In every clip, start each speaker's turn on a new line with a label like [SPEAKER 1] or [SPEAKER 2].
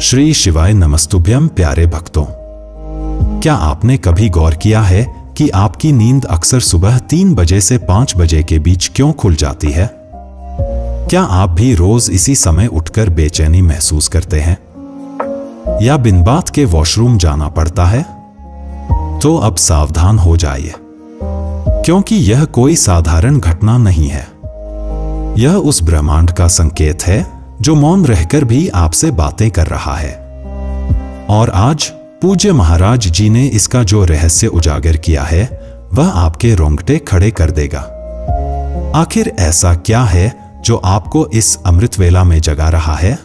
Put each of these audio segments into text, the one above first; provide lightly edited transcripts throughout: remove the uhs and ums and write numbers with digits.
[SPEAKER 1] श्री शिवाय नमस्तुभ्यं प्यारे भक्तों। क्या आपने कभी गौर किया है कि आपकी नींद अक्सर सुबह 3 बजे से 5 बजे के बीच क्यों खुल जाती है? क्या आप भी रोज इसी समय उठकर बेचैनी महसूस करते हैं या बिन बात के वॉशरूम जाना पड़ता है? तो अब सावधान हो जाइए, क्योंकि यह कोई साधारण घटना नहीं है। यह उस ब्रह्मांड का संकेत है जो मौन रहकर भी आपसे बातें कर रहा है। और आज पूज्य महाराज जी ने इसका जो रहस्य उजागर किया है वह आपके रोंगटे खड़े कर देगा। आखिर ऐसा क्या है जो आपको इस अमृत वेला में जगा रहा है?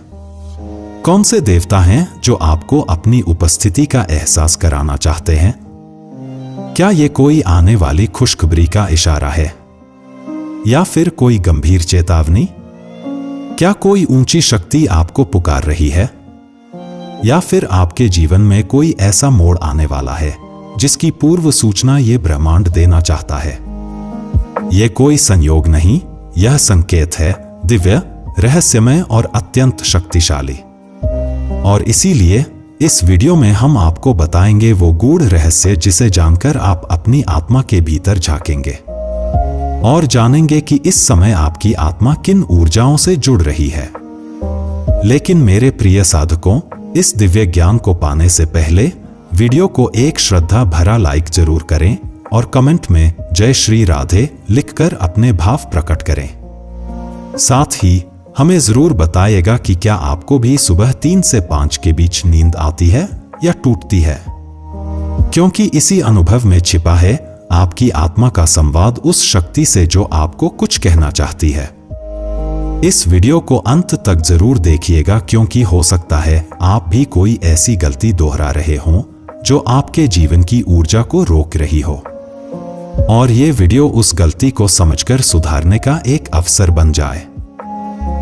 [SPEAKER 1] कौन से देवता हैं जो आपको अपनी उपस्थिति का एहसास कराना चाहते हैं? क्या ये कोई आने वाली खुशखबरी का इशारा है या फिर कोई गंभीर चेतावनी? क्या कोई ऊंची शक्ति आपको पुकार रही है या फिर आपके जीवन में कोई ऐसा मोड़ आने वाला है जिसकी पूर्व सूचना ये ब्रह्मांड देना चाहता है? यह कोई संयोग नहीं, यह संकेत है, दिव्य, रहस्यमय और अत्यंत शक्तिशाली। और इसीलिए इस वीडियो में हम आपको बताएंगे वो गूढ़ रहस्य जिसे जानकर आप अपनी आत्मा के भीतर झांकेंगे और जानेंगे कि इस समय आपकी आत्मा किन ऊर्जाओं से जुड़ रही है। लेकिन मेरे प्रिय साधकों, इस दिव्य ज्ञान को पाने से पहले वीडियो को एक श्रद्धा भरा लाइक जरूर करें और कमेंट में जय श्री राधे लिखकर अपने भाव प्रकट करें। साथ ही हमें जरूर बताइएगा कि क्या आपको भी सुबह 3 से 5 के बीच नींद आती है या टूटती है, क्योंकि इसी अनुभव में छिपा है आपकी आत्मा का संवाद उस शक्ति से जो आपको कुछ कहना चाहती है। इस वीडियो को अंत तक जरूर देखिएगा, क्योंकि हो सकता है आप भी कोई ऐसी गलती दोहरा रहे हों जो आपके जीवन की ऊर्जा को रोक रही हो, और ये वीडियो उस गलती को समझकर सुधारने का एक अवसर बन जाए।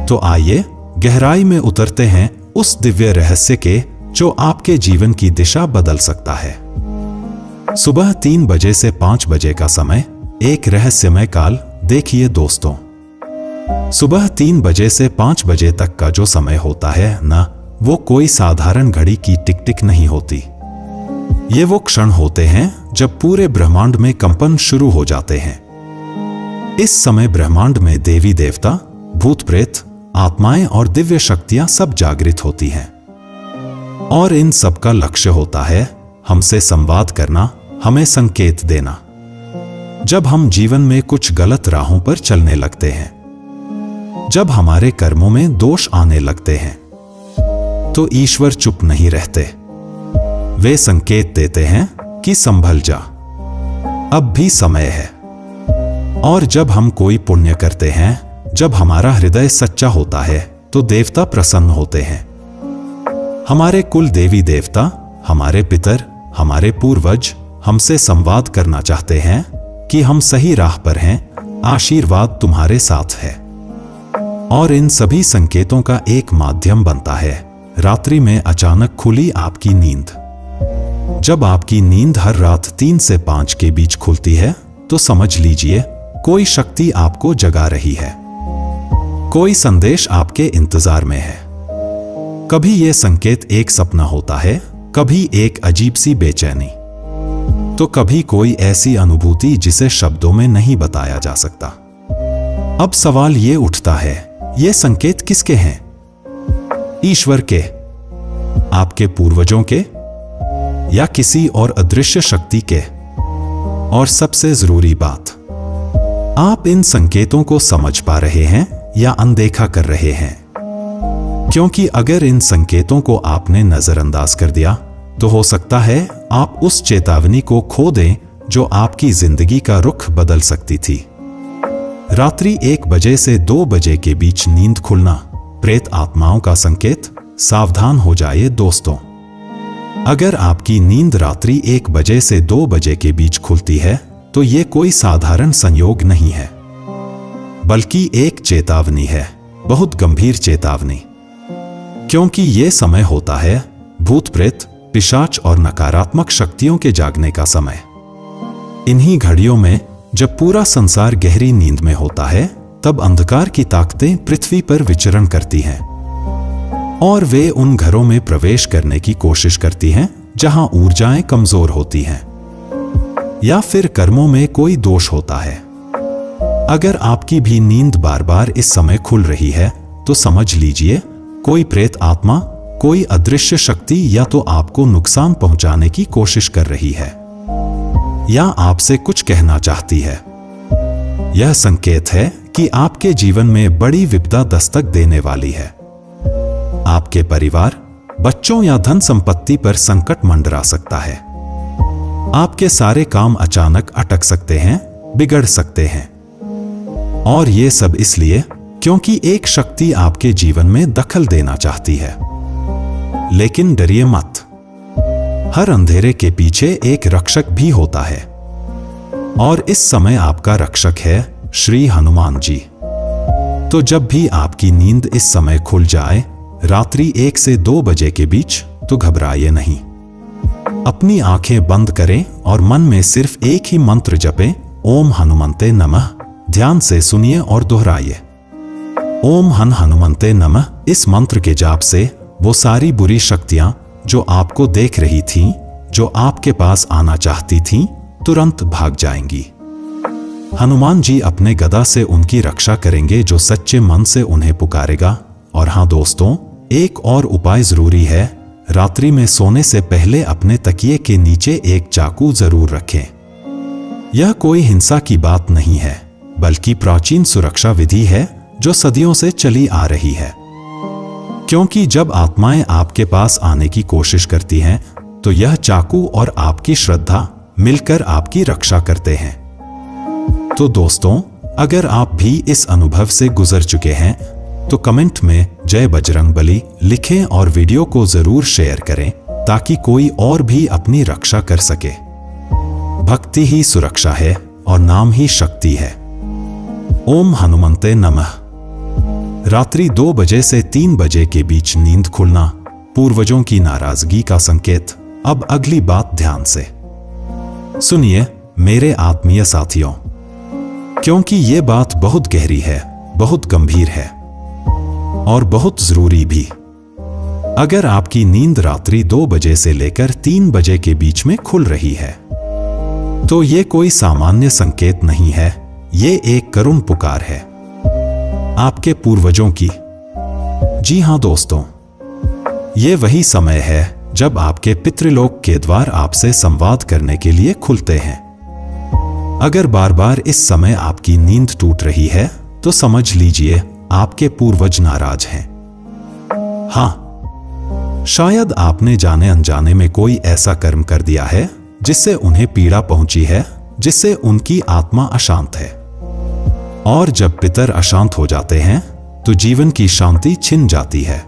[SPEAKER 1] तो आइए गहराई में उतरते हैं उस दिव्य रहस्य के जो आपके जीवन की दिशा बदल सकता है। सुबह 3 बजे से 5 बजे का समय एक रहस्यमय काल। देखिए दोस्तों, सुबह 3 बजे से 5 बजे तक का जो समय होता है ना, वो कोई साधारण घड़ी की टिक टिक नहीं होती। ये वो क्षण होते हैं जब पूरे ब्रह्मांड में कंपन शुरू हो जाते हैं। इस समय ब्रह्मांड में देवी देवता, भूत प्रेत, आत्माएं और दिव्य शक्तियां सब जागृत होती हैं, और इन सब का लक्ष्य होता है हमसे संवाद करना, हमें संकेत देना। जब हम जीवन में कुछ गलत राहों पर चलने लगते हैं, जब हमारे कर्मों में दोष आने लगते हैं, तो ईश्वर चुप नहीं रहते। वे संकेत देते हैं कि संभल जा, अब भी समय है। और जब हम कोई पुण्य करते हैं, जब हमारा हृदय सच्चा होता है, तो देवता प्रसन्न होते हैं। हमारे कुल देवी देवता, हमारे पितर, हमारे पूर्वज हमसे संवाद करना चाहते हैं कि हम सही राह पर हैं, आशीर्वाद तुम्हारे साथ है। और इन सभी संकेतों का एक माध्यम बनता है रात्रि में अचानक खुली आपकी नींद। जब आपकी नींद हर रात 3 से 5 के बीच खुलती है, तो समझ लीजिए कोई शक्ति आपको जगा रही है, कोई संदेश आपके इंतजार में है। कभी यह संकेत एक सपना होता है, कभी एक अजीब सी बेचैनी, तो कभी कोई ऐसी अनुभूति जिसे शब्दों में नहीं बताया जा सकता। अब सवाल ये उठता है, ये संकेत किसके हैं? ईश्वर के, आपके पूर्वजों के, या किसी और अदृश्य शक्ति के? और सबसे जरूरी बात, आप इन संकेतों को समझ पा रहे हैं या अनदेखा कर रहे हैं? क्योंकि अगर इन संकेतों को आपने नजरअंदाज कर दिया, तो हो सकता है आप उस चेतावनी को खो दें जो आपकी जिंदगी का रुख बदल सकती थी। रात्रि 1 बजे से 2 बजे के बीच नींद खुलना, प्रेत आत्माओं का संकेत। सावधान हो जाइए दोस्तों, अगर आपकी नींद रात्रि 1 बजे से 2 बजे के बीच खुलती है, तो ये कोई साधारण संयोग नहीं है, बल्कि एक चेतावनी है, बहुत गंभीर चेतावनी। क्योंकि ये समय होता है भूत प्रेत, पिशाच और नकारात्मक शक्तियों के जागने का समय। इन्हीं घड़ियों में जब पूरा संसार गहरी नींद में होता है, तब अंधकार की ताकतें पृथ्वी पर विचरण करती हैं। और वे उन घरों में प्रवेश करने की कोशिश करती हैं जहां ऊर्जाएं कमजोर होती हैं या फिर कर्मों में कोई दोष होता है। अगर आपकी भी नींद बार बार इस समय खुल रही है तो समझ लीजिए कोई प्रेत आत्मा, कोई अदृश्य शक्ति या तो आपको नुकसान पहुंचाने की कोशिश कर रही है या आपसे कुछ कहना चाहती है। यह संकेत है कि आपके जीवन में बड़ी विपदा दस्तक देने वाली है। आपके परिवार, बच्चों या धन संपत्ति पर संकट मंडरा सकता है। आपके सारे काम अचानक अटक सकते हैं, बिगड़ सकते हैं। और ये सब इसलिए क्योंकि एक शक्ति आपके जीवन में दखल देना चाहती है। लेकिन डरिए मत, हर अंधेरे के पीछे एक रक्षक भी होता है और इस समय आपका रक्षक है श्री हनुमान जी। तो जब भी आपकी नींद इस समय खुल जाए, रात्रि 1 से 2 बजे के बीच, तो घबराइए नहीं। अपनी आंखें बंद करें और मन में सिर्फ एक ही मंत्र जपें, ओम हनुमंते नमः। ध्यान से सुनिए और दोहराइए, ओम हनुमंते नमः। इस मंत्र के जाप से वो सारी बुरी शक्तियां जो आपको देख रही थीं, जो आपके पास आना चाहती थीं, तुरंत भाग जाएंगी। हनुमान जी अपने गदा से उनकी रक्षा करेंगे जो सच्चे मन से उन्हें पुकारेगा। और हाँ दोस्तों, एक और उपाय जरूरी है। रात्रि में सोने से पहले अपने तकिए के नीचे एक चाकू जरूर रखें। यह कोई हिंसा की बात नहीं है, बल्कि प्राचीन सुरक्षा विधि है जो सदियों से चली आ रही है। क्योंकि जब आत्माएं आपके पास आने की कोशिश करती हैं, तो यह चाकू और आपकी श्रद्धा मिलकर आपकी रक्षा करते हैं। तो दोस्तों, अगर आप भी इस अनुभव से गुजर चुके हैं तो कमेंट में जय बजरंगबली लिखें और वीडियो को जरूर शेयर करें ताकि कोई और भी अपनी रक्षा कर सके। भक्ति ही सुरक्षा है और नाम ही शक्ति है। ओम हनुमंते नमः। रात्रि 2 बजे से 3 बजे के बीच नींद खुलना पूर्वजों की नाराजगी का संकेत। अब अगली बात ध्यान से सुनिए मेरे आत्मीय साथियों, क्योंकि ये बात बहुत गहरी है, बहुत गंभीर है और बहुत जरूरी भी। अगर आपकी नींद रात्रि 2 बजे से लेकर 3 बजे के बीच में खुल रही है, तो ये कोई सामान्य संकेत नहीं है, ये एक करुण पुकार है आपके पूर्वजों की। जी हां दोस्तों, ये वही समय है जब आपके पितृलोक के द्वार आपसे संवाद करने के लिए खुलते हैं। अगर बार बार इस समय आपकी नींद टूट रही है तो समझ लीजिए आपके पूर्वज नाराज हैं। हां, शायद आपने जाने अनजाने में कोई ऐसा कर्म कर दिया है जिससे उन्हें पीड़ा पहुंची है, जिससे उनकी आत्मा अशांत है। और जब पितर अशांत हो जाते हैं तो जीवन की शांति छिन जाती है।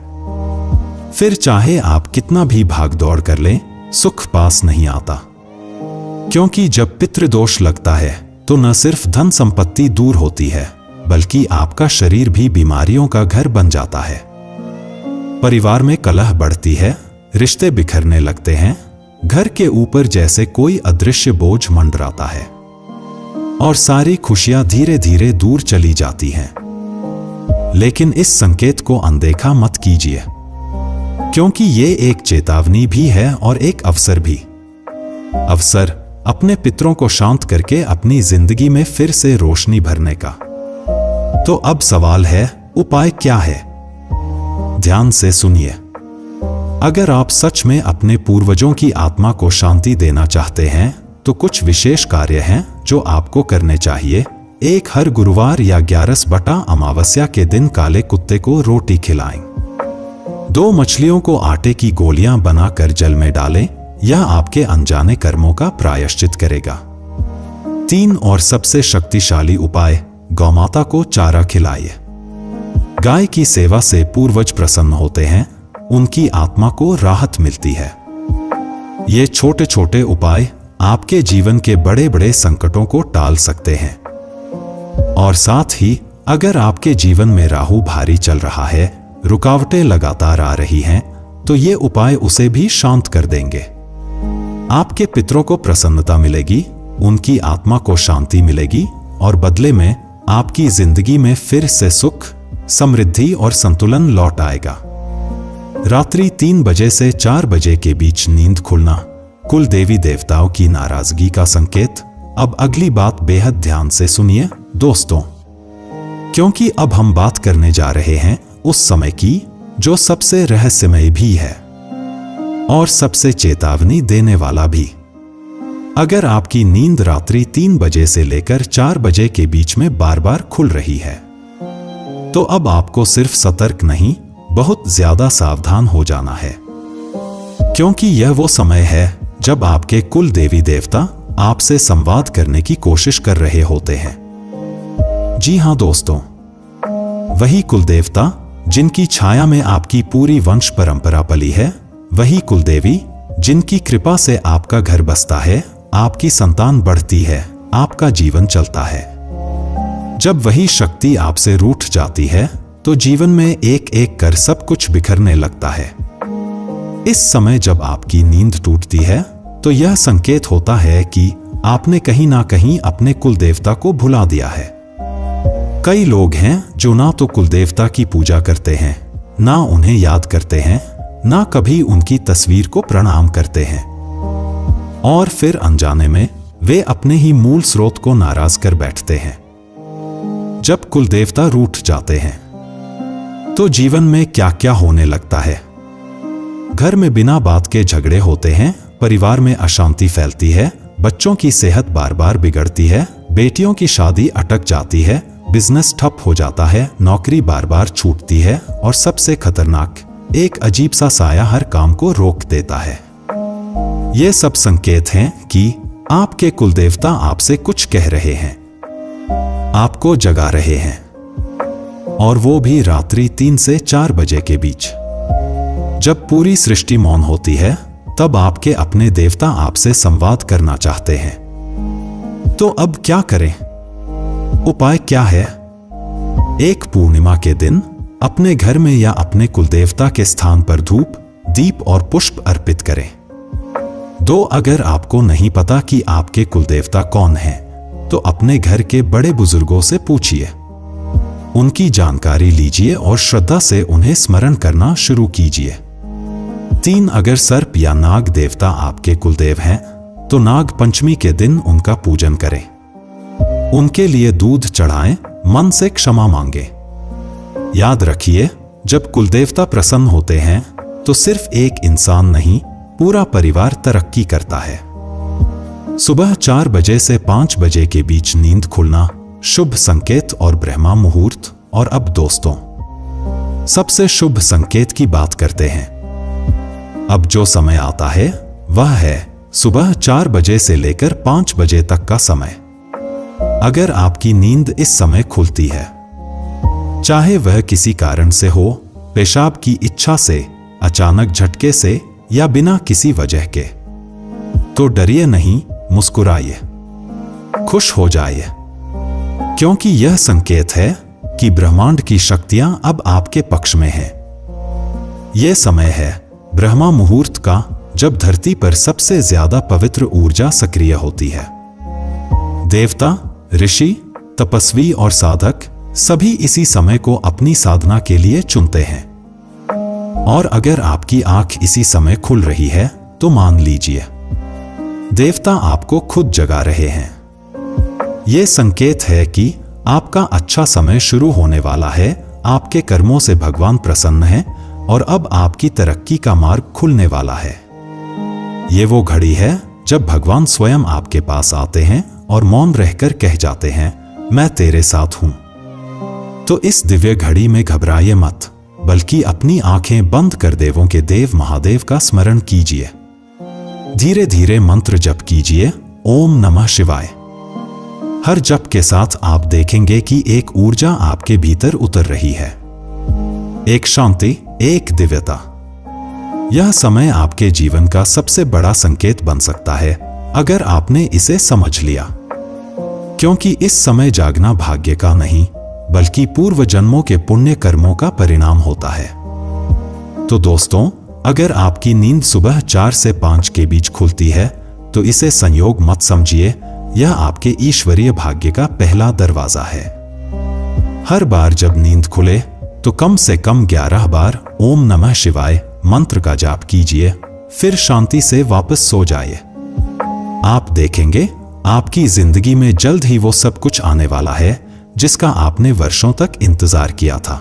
[SPEAKER 1] फिर चाहे आप कितना भी भाग दौड़ कर लें, सुख पास नहीं आता। क्योंकि जब पितृदोष लगता है तो न सिर्फ धन संपत्ति दूर होती है, बल्कि आपका शरीर भी बीमारियों का घर बन जाता है। परिवार में कलह बढ़ती है, रिश्ते बिखरने लगते हैं, घर के ऊपर जैसे कोई अदृश्य बोझ मंडराता है और सारी खुशियां धीरे धीरे दूर चली जाती हैं। लेकिन इस संकेत को अनदेखा मत कीजिए, क्योंकि ये एक चेतावनी भी है और एक अवसर भी। अवसर अपने पितरों को शांत करके अपनी जिंदगी में फिर से रोशनी भरने का। तो अब सवाल है, उपाय क्या है? ध्यान से सुनिए। अगर आप सच में अपने पूर्वजों की आत्मा को शांति देना चाहते हैं तो कुछ विशेष कार्य हैं जो आपको करने चाहिए। एक, हर गुरुवार या 11 बटा अमावस्या के दिन काले कुत्ते को रोटी खिलाएं। 2 मछलियों को आटे की गोलियां बनाकर जल में डालें, यह आपके अनजाने कर्मों का प्रायश्चित करेगा। 3, और सबसे शक्तिशाली उपाय, गौमाता को चारा खिलाइए। गाय की सेवा से पूर्वज प्रसन्न होते हैं, उनकी आत्मा को राहत मिलती है। ये छोटे छोटे उपाय आपके जीवन के बड़े बड़े संकटों को टाल सकते हैं। और साथ ही अगर आपके जीवन में राहु भारी चल रहा है, रुकावटें लगातार आ रही हैं, तो ये उपाय उसे भी शांत कर देंगे। आपके पितरों को प्रसन्नता मिलेगी, उनकी आत्मा को शांति मिलेगी और बदले में आपकी जिंदगी में फिर से सुख, समृद्धि और संतुलन लौट आएगा। रात्रि 3 बजे से 4 बजे के बीच नींद खुलना कुल देवी देवताओं की नाराजगी का संकेत। अब अगली बात बेहद ध्यान से सुनिए दोस्तों, क्योंकि अब हम बात करने जा रहे हैं उस समय की जो सबसे रहस्यमय भी है और सबसे चेतावनी देने वाला भी। अगर आपकी नींद रात्रि 3 बजे से लेकर 4 बजे के बीच में बार बार खुल रही है, तो अब आपको सिर्फ सतर्क नहीं, बहुत ज्यादा सावधान हो जाना है, क्योंकि यह वो समय है जब आपके कुल देवी देवता आपसे संवाद करने की कोशिश कर रहे होते हैं। जी हां दोस्तों, वही कुल देवता जिनकी छाया में आपकी पूरी वंश परंपरा पली है, वही कुल देवी जिनकी कृपा से आपका घर बसता है, आपकी संतान बढ़ती है, आपका जीवन चलता है। जब वही शक्ति आपसे रूठ जाती है तो जीवन में एक एक कर सब कुछ बिखरने लगता है। इस समय जब आपकी नींद टूटती है तो यह संकेत होता है कि आपने कहीं ना कहीं अपने कुल देवता को भुला दिया है। कई लोग हैं जो ना तो कुल देवता की पूजा करते हैं, ना उन्हें याद करते हैं, ना कभी उनकी तस्वीर को प्रणाम करते हैं, और फिर अनजाने में वे अपने ही मूल स्रोत को नाराज कर बैठते हैं। जब कुल देवता रूठ जाते हैं तो जीवन में क्या क्या होने लगता है। घर में बिना बात के झगड़े होते हैं, परिवार में अशांति फैलती है, बच्चों की सेहत बार बार बिगड़ती है, बेटियों की शादी अटक जाती है, बिजनेस ठप हो जाता है, नौकरी बार बार छूटती है, और सबसे खतरनाक, एक अजीब सा साया हर काम को रोक देता है। ये सब संकेत हैं कि आपके कुल देवता आपसे कुछ कह रहे हैं, आपको जगा रहे हैं, और वो भी रात्रि 3 से 4 बजे के बीच। जब पूरी सृष्टि मौन होती है तब आपके अपने देवता आपसे संवाद करना चाहते हैं। तो अब क्या करें? उपाय क्या है? एक पूर्णिमा के दिन अपने घर में या अपने कुलदेवता के स्थान पर धूप, दीप और पुष्प अर्पित करें। 2, अगर आपको नहीं पता कि आपके कुलदेवता कौन हैं, तो अपने घर के बड़े बुजुर्गों से पूछिए, उनकी जानकारी लीजिए और श्रद्धा से उन्हें स्मरण करना शुरू कीजिए। 3, अगर सर्प या नाग देवता आपके कुलदेव हैं, तो नाग पंचमी के दिन उनका पूजन करें, उनके लिए दूध चढ़ाएं, मन से क्षमा मांगे। याद रखिए, जब कुलदेवता प्रसन्न होते हैं तो सिर्फ एक इंसान नहीं, पूरा परिवार तरक्की करता है। सुबह 4 बजे से 5 बजे के बीच नींद खुलना शुभ संकेत और ब्रह्मा मुहूर्त। और अब दोस्तों, सबसे शुभ संकेत की बात करते हैं। अब जो समय आता है वह है सुबह 4 बजे से लेकर 5 बजे तक का समय। अगर आपकी नींद इस समय खुलती है, चाहे वह किसी कारण से हो, पेशाब की इच्छा से, अचानक झटके से या बिना किसी वजह के, तो डरिए नहीं, मुस्कुराइए, खुश हो जाइए, क्योंकि यह संकेत है कि ब्रह्मांड की शक्तियां अब आपके पक्ष में हैं। यह समय है ब्रह्मा मुहूर्त का, जब धरती पर सबसे ज्यादा पवित्र ऊर्जा सक्रिय होती है। देवता, ऋषि, तपस्वी और साधक सभी इसी समय को अपनी साधना के लिए चुनते हैं। और अगर आपकी आंख इसी समय खुल रही है तो मान लीजिए, देवता आपको खुद जगा रहे हैं। यह संकेत है कि आपका अच्छा समय शुरू होने वाला है, आपके कर्मों से भगवान प्रसन्न है और अब आपकी तरक्की का मार्ग खुलने वाला है। ये वो घड़ी है जब भगवान स्वयं आपके पास आते हैं और मौन रहकर कह जाते हैं, मैं तेरे साथ हूं। तो इस दिव्य घड़ी में घबराइए मत, बल्कि अपनी आंखें बंद कर देवों के देव महादेव का स्मरण कीजिए। धीरे धीरे मंत्र जप कीजिए, ओम नमः शिवाय। हर जप के साथ आप देखेंगे कि एक ऊर्जा आपके भीतर उतर रही है, एक शांति, एक दिव्यता। यह समय आपके जीवन का सबसे बड़ा संकेत बन सकता है अगर आपने इसे समझ लिया, क्योंकि इस समय जागना भाग्य का नहीं, बल्कि पूर्व जन्मों के पुण्य कर्मों का परिणाम होता है। तो दोस्तों, अगर आपकी नींद सुबह 4 से 5 के बीच खुलती है तो इसे संयोग मत समझिए, यह आपके ईश्वरीय भाग्य का पहला दरवाजा है। हर बार जब नींद खुले तो कम से कम 11 बार ओम नमः शिवाय मंत्र का जाप कीजिए, फिर शांति से वापस सो जाइए। आप देखेंगे आपकी जिंदगी में जल्द ही वो सब कुछ आने वाला है जिसका आपने वर्षों तक इंतजार किया था।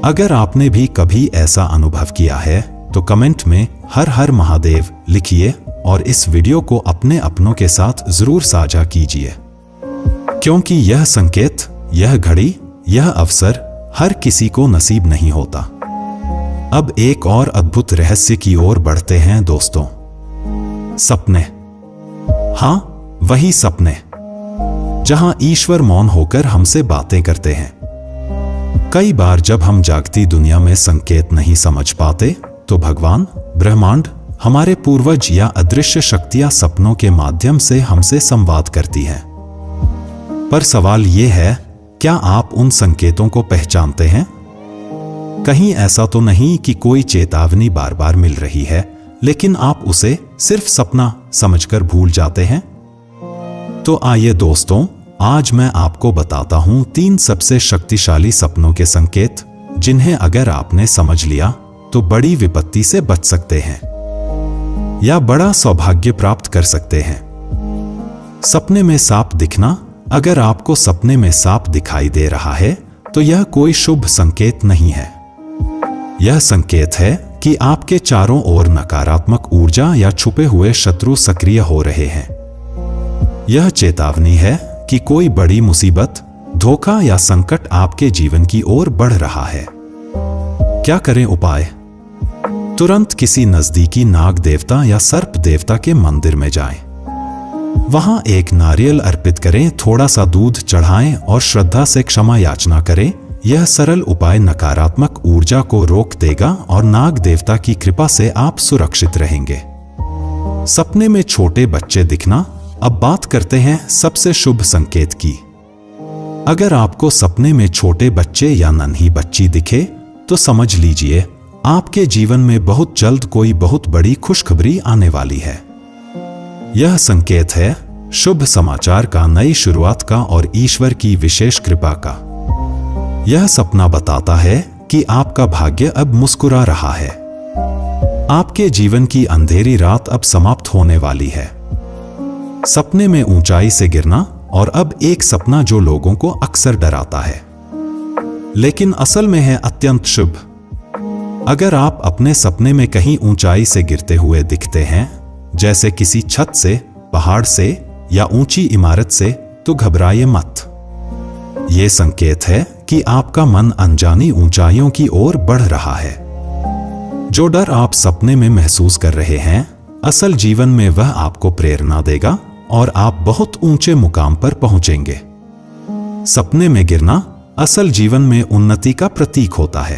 [SPEAKER 1] अगर आपने भी कभी ऐसा अनुभव किया है तो कमेंट में हर हर महादेव लिखिए और इस वीडियो को अपने अपनों के साथ जरूर साझा कीजिए, क्योंकि यह संकेत, यह घड़ी, यह अवसर हर किसी को नसीब नहीं होता। अब एक और अद्भुत रहस्य की ओर बढ़ते हैं दोस्तों। सपने। हाँ, वही सपने जहां ईश्वर मौन होकर हमसे बातें करते हैं। कई बार जब हम जागती दुनिया में संकेत नहीं समझ पाते तो भगवान, ब्रह्मांड, हमारे पूर्वज या अदृश्य शक्तियां सपनों के माध्यम से हमसे संवाद करती हैं। पर सवाल यह है, क्या आप उन संकेतों को पहचानते हैं? कहीं ऐसा तो नहीं कि कोई चेतावनी बार बार मिल रही है लेकिन आप उसे सिर्फ सपना समझकर भूल जाते हैं? तो आइए दोस्तों, आज मैं आपको बताता हूं 3 सबसे शक्तिशाली सपनों के संकेत जिन्हें अगर आपने समझ लिया तो बड़ी विपत्ति से बच सकते हैं या बड़ा सौभाग्य प्राप्त कर सकते हैं। सपने में सांप दिखना। अगर आपको सपने में सांप दिखाई दे रहा है तो यह कोई शुभ संकेत नहीं है। यह संकेत है कि आपके चारों ओर नकारात्मक ऊर्जा या छुपे हुए शत्रु सक्रिय हो रहे हैं। यह चेतावनी है कि कोई बड़ी मुसीबत, धोखा या संकट आपके जीवन की ओर बढ़ रहा है। क्या करें उपाय? तुरंत किसी नजदीकी नाग देवता या सर्प देवता के मंदिर में जाएं। वहां एक नारियल अर्पित करें, थोड़ा सा दूध चढ़ाएं और श्रद्धा से क्षमा याचना करें। यह सरल उपाय नकारात्मक ऊर्जा को रोक देगा और नाग देवता की कृपा से आप सुरक्षित रहेंगे। सपने में छोटे बच्चे दिखना। अब बात करते हैं सबसे शुभ संकेत की। अगर आपको सपने में छोटे बच्चे या नन्ही बच्ची दिखे तो समझ लीजिए आपके जीवन में बहुत जल्द कोई बहुत बड़ी खुशखबरी आने वाली है। यह संकेत है शुभ समाचार का, नई शुरुआत का और ईश्वर की विशेष कृपा का। यह सपना बताता है कि आपका भाग्य अब मुस्कुरा रहा है। आपके जीवन की अंधेरी रात अब समाप्त होने वाली है। सपने में ऊंचाई से गिरना। और अब एक सपना जो लोगों को अक्सर डराता है लेकिन असल में है अत्यंत शुभ। अगर आप अपने सपने में कहीं ऊंचाई से गिरते हुए दिखते हैं, जैसे किसी छत से, पहाड़ से या ऊंची इमारत से, तो घबराइए मत। यह संकेत है कि आपका मन अनजानी ऊंचाइयों की ओर बढ़ रहा है। जो डर आप सपने में महसूस कर रहे हैं, असल जीवन में वह आपको प्रेरणा देगा और आप बहुत ऊंचे मुकाम पर पहुंचेंगे। सपने में गिरना असल जीवन में उन्नति का प्रतीक होता है।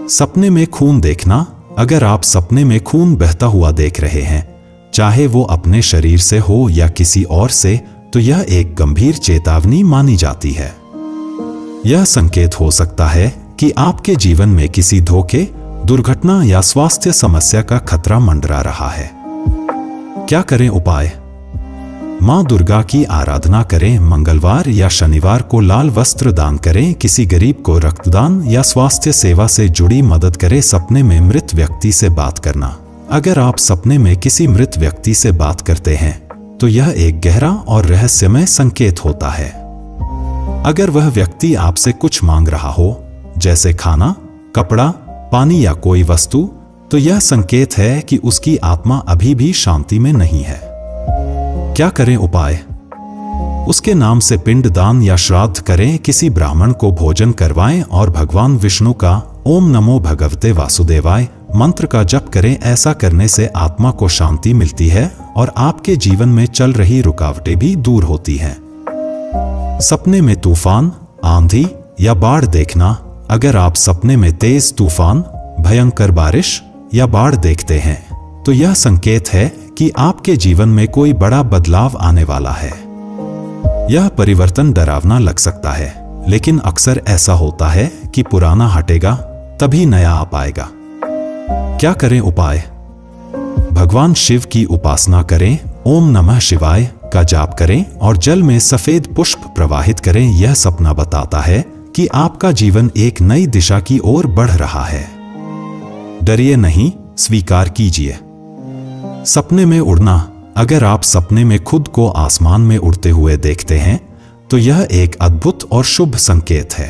[SPEAKER 1] सपने में खून देखना। अगर आप सपने में खून बहता हुआ देख रहे हैं, चाहे वो अपने शरीर से हो या किसी और से, तो यह एक गंभीर चेतावनी मानी जाती है। यह संकेत हो सकता है कि आपके जीवन में किसी धोखे, दुर्घटना या स्वास्थ्य समस्या का खतरा मंडरा रहा है। क्या करें उपाय? मां दुर्गा की आराधना करें। मंगलवार या शनिवार को लाल वस्त्र दान करें। किसी गरीब को रक्तदान या स्वास्थ्य सेवा से जुड़ी मदद करें। सपने में मृत व्यक्ति से बात करना। अगर आप सपने में किसी मृत व्यक्ति से बात करते हैं तो यह एक गहरा और रहस्यमय संकेत होता है। अगर वह व्यक्ति आपसे कुछ मांग रहा हो, जैसे खाना, कपड़ा, पानी या कोई वस्तु, तो यह संकेत है कि उसकी आत्मा अभी भी शांति में नहीं है। क्या करें उपाय? उसके नाम से पिंड दान या श्राद्ध करें। किसी ब्राह्मण को भोजन करवाएं और भगवान विष्णु का ओम नमो भगवते वासुदेवाय मंत्र का जप करें। ऐसा करने से आत्मा को शांति मिलती है और आपके जीवन में चल रही रुकावटें भी दूर होती हैं। सपने में तूफान, आंधी या बाढ़ देखना। अगर आप सपने में तेज तूफान, भयंकर बारिश या बाढ़ देखते हैं तो यह संकेत है कि आपके जीवन में कोई बड़ा बदलाव आने वाला है। यह परिवर्तन डरावना लग सकता है, लेकिन अक्सर ऐसा होता है कि पुराना हटेगा तभी नया आ पाएगा। क्या करें उपाय? भगवान शिव की उपासना करें। ओम नमः शिवाय का जाप करें और जल में सफेद पुष्प प्रवाहित करें। यह सपना बताता है कि आपका जीवन एक नई दिशा की ओर बढ़ रहा है। डरिए नहीं, स्वीकार कीजिए। सपने में उड़ना। अगर आप सपने में खुद को आसमान में उड़ते हुए देखते हैं तो यह एक अद्भुत और शुभ संकेत है।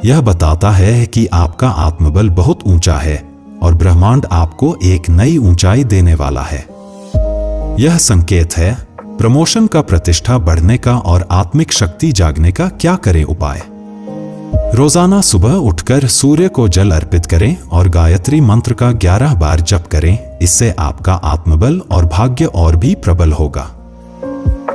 [SPEAKER 1] यह बताता है कि आपका आत्मबल बहुत ऊंचा है और ब्रह्मांड आपको एक नई ऊंचाई देने वाला है। यह संकेत है प्रमोशन का, प्रतिष्ठा बढ़ने का और आत्मिक शक्ति जागने का। क्या करें उपाय? रोजाना सुबह उठकर सूर्य को जल अर्पित करें और गायत्री मंत्र का 11 बार जप करें। इससे आपका आत्मबल और भाग्य और भी प्रबल होगा।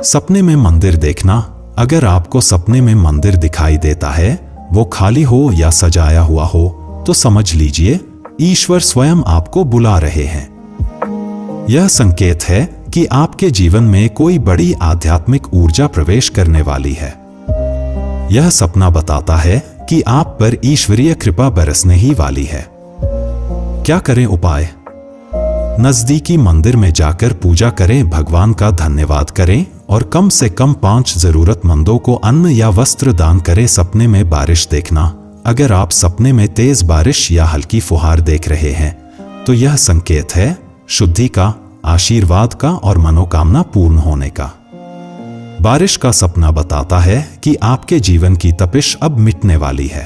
[SPEAKER 1] सपने में मंदिर देखना। अगर आपको सपने में मंदिर दिखाई देता है, वो खाली हो या सजाया हुआ हो, तो समझ लीजिए ईश्वर स्वयं आपको बुला रहे हैं। यह संकेत है कि आपके जीवन में कोई बड़ी आध्यात्मिक ऊर्जा प्रवेश करने वाली है। यह सपना बताता है कि आप पर ईश्वरीय कृपा बरसने ही वाली है। क्या करें उपाय? नजदीकी मंदिर में जाकर पूजा करें, भगवान का धन्यवाद करें और कम से कम 5 जरूरतमंदों को अन्न या वस्त्र दान करें। सपने में बारिश देखना। अगर आप सपने में तेज बारिश या हल्की फुहार देख रहे हैं तो यह संकेत है शुद्धि का, आशीर्वाद का और मनोकामना पूर्ण होने का। बारिश का सपना बताता है कि आपके जीवन की तपिश अब मिटने वाली है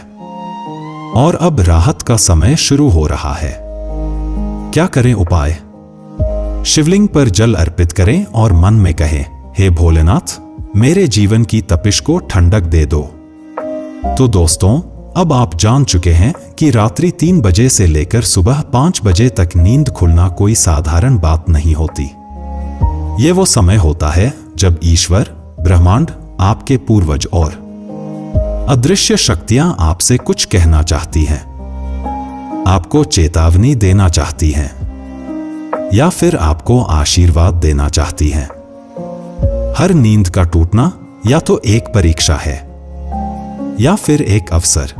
[SPEAKER 1] और अब राहत का समय शुरू हो रहा है। क्या करें उपाय? शिवलिंग पर जल अर्पित करें और मन में कहें, हे भोलेनाथ, मेरे जीवन की तपिश को ठंडक दे दो। तो दोस्तों, अब आप जान चुके हैं कि रात्रि 3 बजे से लेकर सुबह 5 बजे तक नींद खुलना कोई साधारण बात नहीं होती। ये वो समय होता है जब ईश्वर, ब्रह्मांड, आपके पूर्वज और अदृश्य शक्तियां आपसे कुछ कहना चाहती हैं, आपको चेतावनी देना चाहती हैं या फिर आपको आशीर्वाद देना चाहती हैं। हर नींद का टूटना या तो एक परीक्षा है या फिर एक अवसर।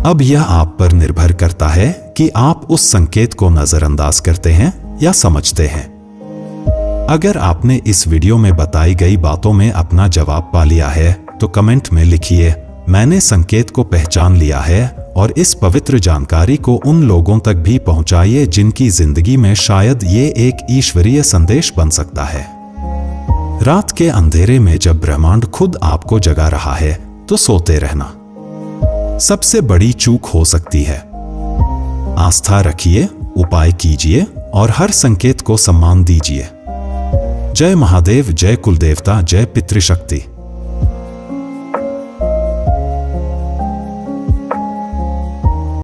[SPEAKER 1] अब यह आप पर निर्भर करता है कि आप उस संकेत को नजरअंदाज करते हैं या समझते हैं। अगर आपने इस वीडियो में बताई गई बातों में अपना जवाब पा लिया है तो कमेंट में लिखिए, मैंने संकेत को पहचान लिया है, और इस पवित्र जानकारी को उन लोगों तक भी पहुंचाइए जिनकी जिंदगी में शायद ये एक ईश्वरीय संदेश बन सकता है। रात के अंधेरे में जब ब्रह्मांड खुद आपको जगा रहा है तो सोते रहना सबसे बड़ी चूक हो सकती है। आस्था रखिए, उपाय कीजिए और हर संकेत को सम्मान दीजिए। जय महादेव, जय कुलदेवता, जय पितृशक्ति।